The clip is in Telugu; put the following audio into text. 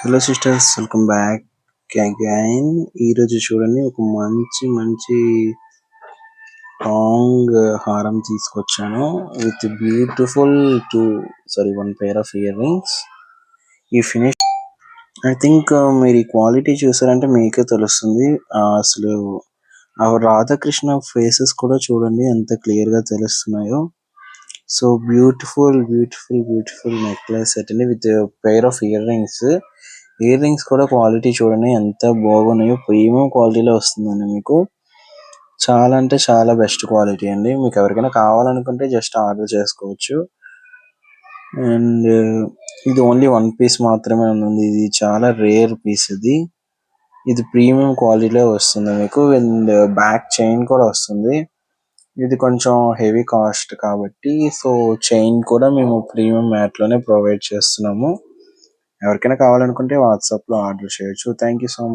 Hello sisters, welcome back again. ఈరోజు చూడండి, ఒక మంచి లాంగ్ హారం తీసుకొచ్చాను with beautiful one pair of ear rings. ఈ ఫినిష్ ఐ థింక్ మీరు ఈ క్వాలిటీ చూసారంటే మీకే తెలుస్తుంది. అసలు ఆ రాధాకృష్ణ ఫేసెస్ కూడా చూడండి ఎంత క్లియర్ గా తెలుస్తున్నాయో. సో బ్యూటిఫుల్ నెక్లెస్ సెట్ అండి with pair of ear rings. Ear rings కూడా క్వాలిటీ చూడండి ఎంత బాగున్నాయో. ప్రీమియం క్వాలిటీలో వస్తుందండి మీకు. చాలా అంటే చాలా బెస్ట్ క్వాలిటీ అండి. మీకు ఎవరికైనా కావాలనుకుంటే జస్ట్ ఆర్డర్ చేసుకోవచ్చు. అండ్ ఇది ఓన్లీ వన్ పీస్ మాత్రమే ఉంది. ఇది చాలా రేర్ పీస్. ఇది ప్రీమియం క్వాలిటీలో వస్తుంది మీకు. అండ్ బ్యాక్ చైన్ కూడా వస్తుంది. ఇది కొంచెం హెవీ కాస్ట్ కాబట్టి సో చైన్ కూడా మేము ప్రీమియం మ్యాట్ లోనే ప్రొవైడ్ చేస్తున్నాము. ఎవరికైనా కావాలనుకుంటే వాట్సాప్ లో ఆర్డర్ చేయొచ్చు. Thank you so much.